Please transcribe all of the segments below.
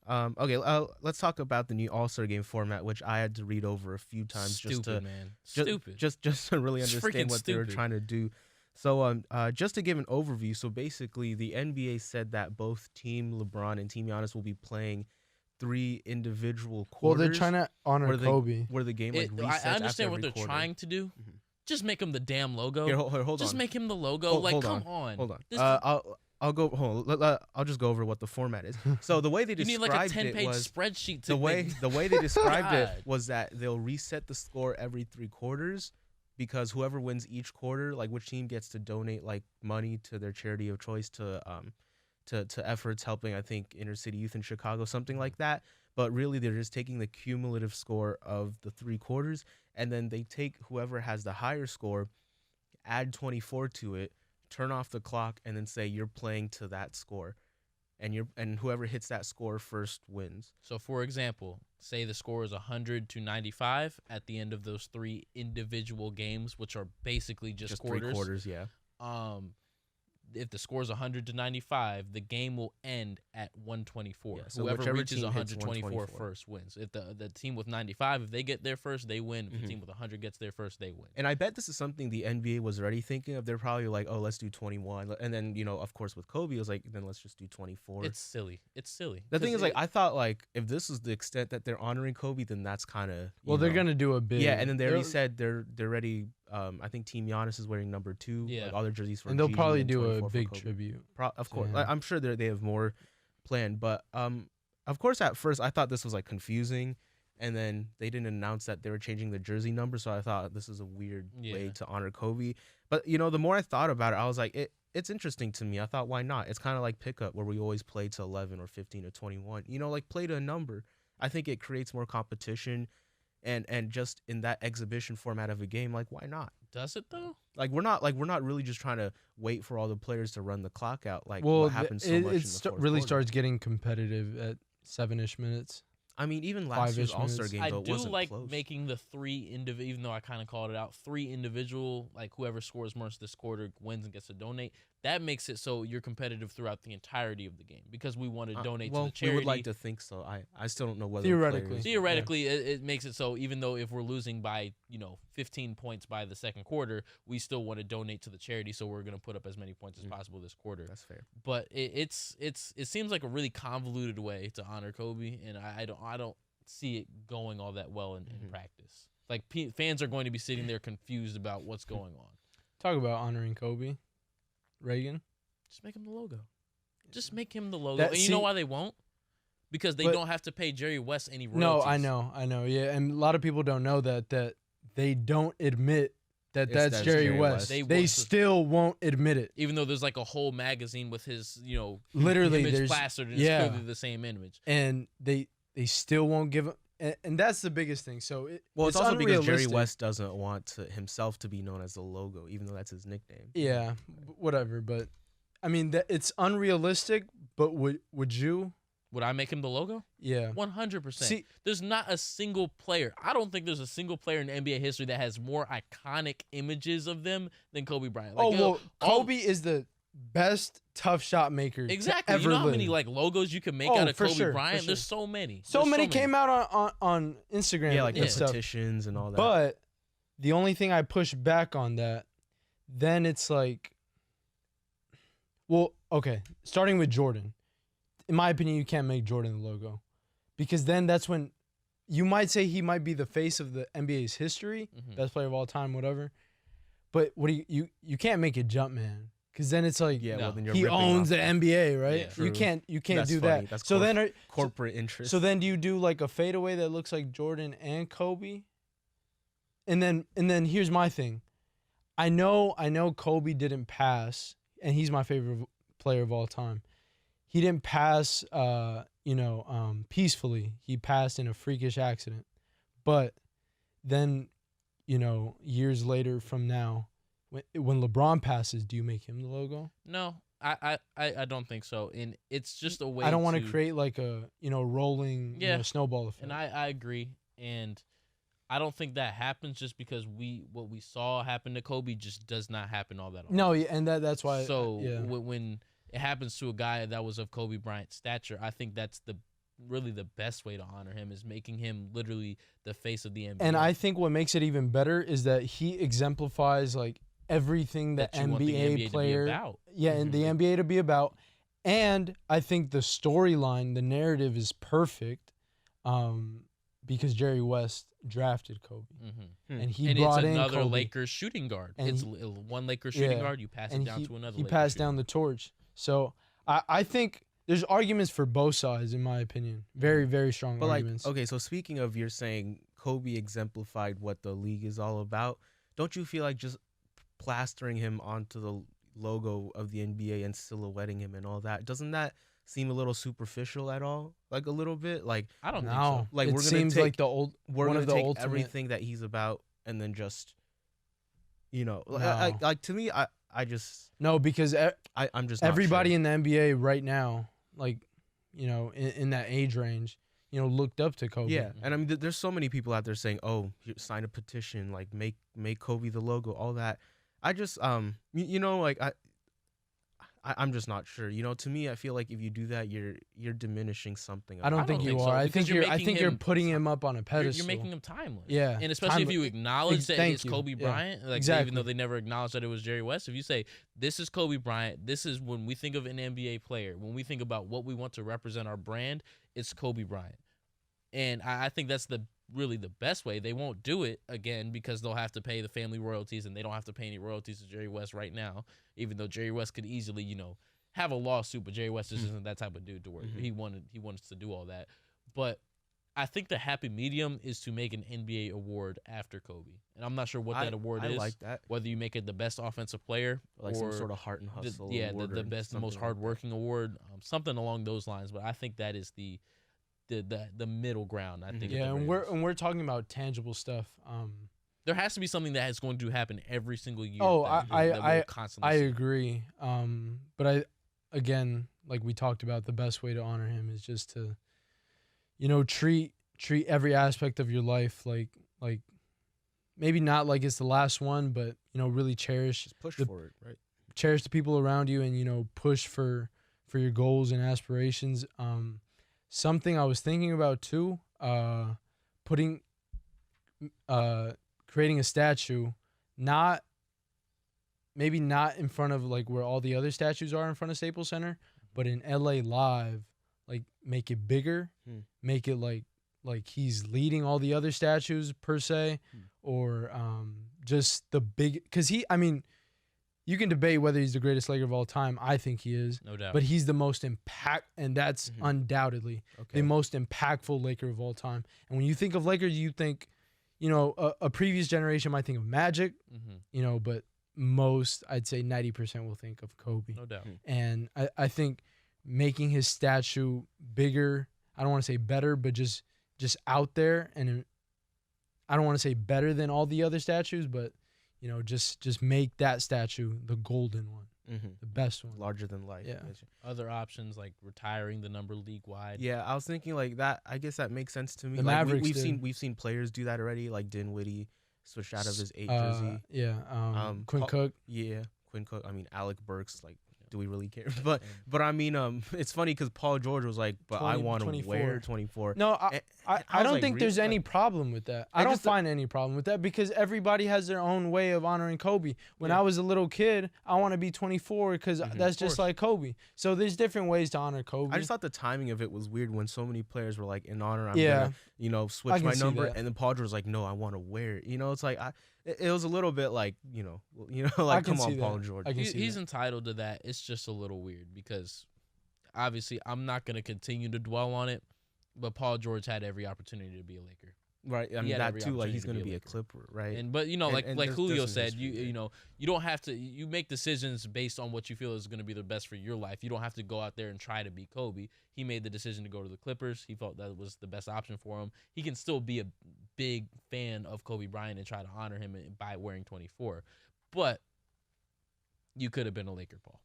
Okay, let's talk about the new All-Star Game format, which I had to read over a few times Stupid. just to really It's understand freaking what they were stupid. trying to do. So, just to give an overview, so basically, the NBA said that both Team LeBron and Team Giannis will be playing 3 individual Well, they're quarters trying to honor Kobe. where the game like resets I after understand what every they're quarter. trying to do. Mhm. Just make him the damn logo. Here, hold Just on. make him the logo. Hold come on. Hold on. This- I'll go. Hold on. I'll just go over what the format is. So the way they you need described like a 10-page it was spreadsheet to the way make. the way they described God. it was that they'll reset the score every 3 quarters, because whoever wins each quarter, like which team gets to donate like money to their charity of choice to efforts helping, I think, inner city youth in Chicago, something like that. But really, they're just taking the cumulative score of the 3 quarters, and then they take whoever has the higher score, add 24 to it, turn off the clock, and then say you're playing to that score, and whoever hits that score first wins. So, for example, say the score is 100 to 95 at the end of those 3 individual games, which are basically just quarters. 3 quarters, yeah. If the score is 100 to 95, the game will end at 124. Yeah, so whoever whichever reaches team hits 124 first wins. If the team with 95, if they get there first, they win. If the team with 100 gets there first, they win. And I bet this is something the NBA was already thinking of. They're probably like, oh, let's do 21. And then, of course, with Kobe, it was like, then let's just do 24. It's silly. The thing is, like, I thought, like, if this was the extent that they're honoring Kobe, then that's kind of... Well, they're going to do a big... Yeah, and then they already said they're ready... I think Team Giannis is wearing number 2. Yeah. Like all their jerseys for and they'll Gigi probably and do a 24 for big Kobe. tribute. Of course. him. I'm sure they have more planned. But, of course, at first, I thought this was, like, confusing. And then they didn't announce that they were changing the jersey number, so I thought this is a weird way to honor Kobe. But, the more I thought about it, I was like, it's interesting to me. I thought, why not? It's kind of like pickup, where we always play to 11 or 15 or 21. Like, play to a number. I think it creates more competition. And just in that exhibition format of a game, like, why not? Does it, though? Like, we're not really just trying to wait for all the players to run the clock out. Like, what happens so much in the fourth really quarter. starts getting competitive at 7-ish minutes. I mean, even last year's 5-ish All-Star minutes. game, I though, it do wasn't like close. making the 3 individual, even though I kind of called it out, 3 individual, like whoever scores most this quarter wins and gets to donate. That makes it so you're competitive throughout the entirety of the game, because we want to donate to the charity. We would like to think so. I still don't know whether Theoretically. Theoretically, it makes it so even though if we're losing by 15 points by the second quarter, we still want to donate to the charity, so we're going to put up as many points as possible this quarter. That's fair. But it seems like a really convoluted way to honor Kobe, and I don't see it going all that well in practice. Like fans are going to be sitting there confused about what's going on. Talk about honoring Kobe. Reagan. Just make him the logo. Just make him the logo. And you know why they won't? Because they don't have to pay Jerry West any royalties. No, I know. Yeah, and a lot of people don't know that they don't admit that's Jerry West. They still won't admit it. Even though there's like a whole magazine with his, literally image there's plastered, and it's clearly the same image. And they still won't give him. And that's the biggest thing. So it's also because Jerry West doesn't want himself to be known as the logo, even though that's his nickname. Yeah, whatever. But I mean, it's unrealistic. But would you? Would I make him the logo? Yeah, 100%. See, there's not a single player. I don't think there's a single player in NBA history that has more iconic images of them than Kobe Bryant. Like, Kobe is the best tough shot maker. Exactly. Ever you know how live. many like logos you can make out of Kobe Bryant? Sure. There's so many. So many came out on Instagram. Yeah, like the stuff. petitions and all that. But the only thing I push back on that, then it's like, well, okay, starting with Jordan. In my opinion, you can't make Jordan the logo, because then that's when you might say he might be the face of the NBA's history, best player of all time, whatever. But what do you can't make it Jumpman. Because then it's like, then you're he owns the NBA, right? Yeah, you can't That's do funny. that. That's so then corporate interest. So then do you do like a fadeaway that looks like Jordan and Kobe? And then here's my thing. I know Kobe didn't pass, and he's my favorite player of all time. He didn't pass peacefully. He passed in a freakish accident. But then, years later from now, when LeBron passes, do you make him the logo? No, I don't think so. And it's just a way. I don't want to create like a rolling snowball effect. And I agree. And I don't think that happens just because what we saw happen to Kobe just does not happen all that often. No, and that's why. So when it happens to a guy that was of Kobe Bryant's stature, I think that's the really the best way to honor him is making him literally the face of the NBA. And I think what makes it even better is that he exemplifies like everything that you want the NBA NBA player, to be about. and the NBA to be about. And I think the storyline, the narrative is perfect, because Jerry West drafted Kobe, and he brought it's in another Kobe. Lakers shooting guard. And It's one Lakers shooting guard. You pass it down to another. He Lakers passed shooting down the guard. torch. So I think there's arguments for both sides, in my opinion. Very, very strong But arguments. like, okay, so speaking of, you're saying Kobe exemplified what the league is all about. Don't you feel like just plastering him onto the logo of the NBA and silhouetting him and all that, doesn't that seem a little superficial at all? Like a little bit? Like, I don't think No, so. like it we're gonna seems take like the old we're one gonna of the take ultimate. everything that he's about and then just, No. like to me, I just No, because I'm just not everybody sure. in the NBA right now, like, in that age range, looked up to Kobe. Yeah, and I mean, there's so many people out there saying, "Oh, sign a petition, like make Kobe the logo," all that. I just like I'm just not sure. To me, I feel like if you do that, you're diminishing something. I don't I think don't you think so, are. I because think you're I making think you're him- putting him up on a You're pedestal. making him timeless. Yeah, And especially if timeless. you acknowledge that Thank it's you. Kobe Yeah. Bryant, like Exactly. even though they never acknowledged that it was Jerry West, if you say this is Kobe Bryant, this is when we think of an NBA player, when we think about what we want to represent our brand, it's Kobe Bryant. And I think that's really the best way. They won't do it again because they'll have to pay the family royalties, and they don't have to pay any royalties to Jerry West right now, even though Jerry West could easily, have a lawsuit, but Jerry West just isn't that type of dude to work. He wants to do all that. But I think the happy medium is to make an NBA award after Kobe. And I'm not sure what that award I is. like that. Whether you make it the best offensive player Like or some sort of heart and hustle. the award or best, the most something like that. hardworking award, something along those lines. But I think that is the middle ground. I think. Yeah, at the and very least. we're talking about tangible stuff. There has to be something that is going to happen every single year. Oh, that we'll constantly I see. agree. But again, like we talked about, the best way to honor him is just to, treat every aspect of your life like maybe not like it's the last one, but really cherish Just push the- for it, right? cherish the people around you, and push for your goals and aspirations. Something I was thinking about too, creating a statue, maybe not in front of like where all the other statues are in front of Staples Center, but in LA Live, like make it bigger, make it like he's leading all the other statues per se, or just the big, because you can debate whether he's the greatest Laker of all time. I think he is, No doubt. but he's the most and that's undoubtedly Okay. the most impactful Laker of all time. And when you think of Lakers, you think, a previous generation might think of Magic, but most, I'd say 90% will think of Kobe. No doubt. And I think making his statue bigger, I don't want to say better, but just out there, and I don't want to say better than all the other statues, but just make that statue the golden one, the best one. Larger than life. Yeah. Other options like retiring the number league wide. Yeah, I was thinking like that. I guess that makes sense to me. The Like, Mavericks we've seen players do that already. Like Dinwiddie switched out of his 8 Uh, jersey. yeah, Quinn Paul- Cook. Yeah, Quinn Cook. I mean, Alec Burks. Like, do we really care? But I mean, it's funny because Paul George was like, but I 20, want to 24. wear 24. No, I I was don't like, think there's really? any Like, problem with that. I I don't just- find any problem with that because everybody has their own way of honoring Kobe. When Yeah. I was a little kid, I want to be 24 because that's Of just course. like Kobe. So there's different ways to honor Kobe. I just thought the timing of it was weird when so many players were like, in honor, I'm Yeah. gonna, I switch can my see number, that. and then Paul George was like, no, I want to wear it. It's like it was a little bit like, I like, can come see on, Paul that. George. I can see He's that. entitled to that. It's just a little weird because obviously I'm not going to continue to dwell on it, but Paul George had every opportunity to be a Laker. Right, I He mean had that every too. Like opportunity he's to gonna be a be a Laker. Clipper, right? Like and like there's Julio some said, history there. you don't have to, you make decisions based on what you feel is going to be the best for your life. You don't have to go out there and try to be Kobe. He made the decision to go to the Clippers. He felt that was the best option for him. He can still be a big fan of Kobe Bryant and try to honor him by wearing 24. But you could have been a Laker, Paul.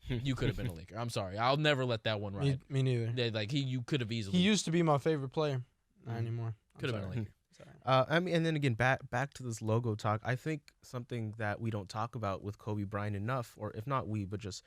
You could have been a Laker. I'm sorry. I'll never let that one ride. Me neither. You could have easily. He used to be my favorite player. Not anymore. I'm Could have been a sorry. Laker. Sorry. I mean, and then again, back to this logo talk. I think something that we don't talk about with Kobe Bryant enough, or if not we, but just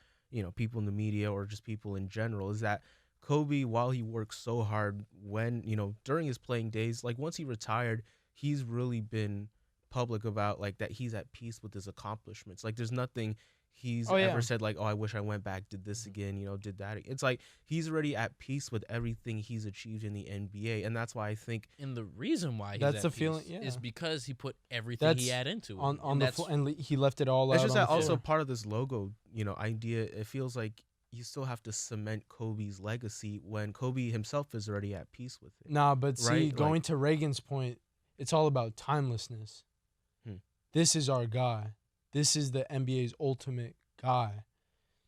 people in the media or just people in general, is that Kobe, while he worked so hard when, during his playing days, like once he retired, he's really been public about like that he's at peace with his accomplishments. Like there's nothing he's Oh yeah. ever said like, oh, I wish I went back, did this again, did that. It's like he's already at peace with everything he's achieved in the NBA. And that's why I think And the reason why he's That's at the peace feeling- yeah. is because he put everything That's he had into it. on And the that's floor, and he left it all it's out. just on that the also floor. part of this logo, idea, it feels like you still have to cement Kobe's legacy when Kobe himself is already at peace with it. Nah, but see, Right? going Like- to Reagan's point, it's all about timelessness. Hmm. This is our guy. This is the NBA's ultimate guy.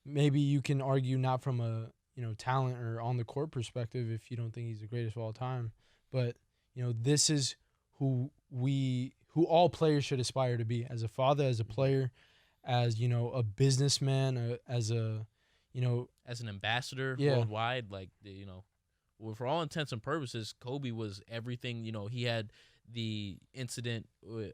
Maybe you can argue not from a talent or on the court perspective if you don't think he's the greatest of all time, but this is who all players should aspire to be. As a father, as a player, as a businessman, as a as an ambassador Yeah. worldwide, like well, for all intents and purposes, Kobe was everything. He had the incident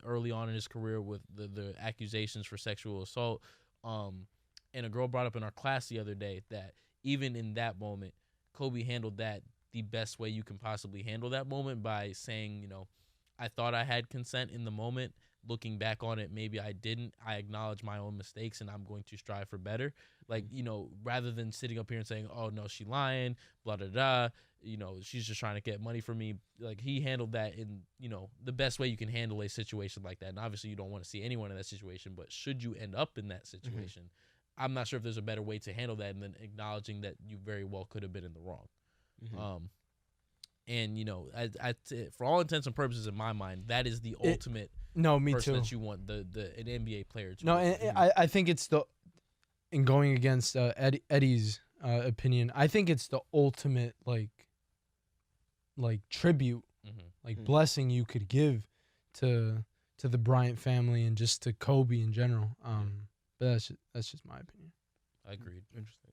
early on in his career with the accusations for sexual assault. And a girl brought up in our class the other day that even in that moment, Kobe handled that the best way you can possibly handle that moment by saying, I thought I had consent in the moment. Looking back on it, maybe I didn't. I acknowledge my own mistakes, and I'm going to strive for better. Like, rather than sitting up here and saying, oh, no, she lying, blah, blah, blah, she's just trying to get money from me. Like, he handled that in, the best way you can handle a situation like that. And obviously, you don't want to see anyone in that situation, but should you end up in that situation, I'm not sure if there's a better way to handle that and then acknowledging that you very well could have been in the wrong. And for all intents and purposes, in my mind, that is the ultimate no, me person too. that you want an NBA player to. No, be. and I think it's in going against Eddie's opinion, I think it's the ultimate like tribute, blessing you could give to the Bryant family and just to Kobe in general. But that's just my opinion. I agreed. Interesting.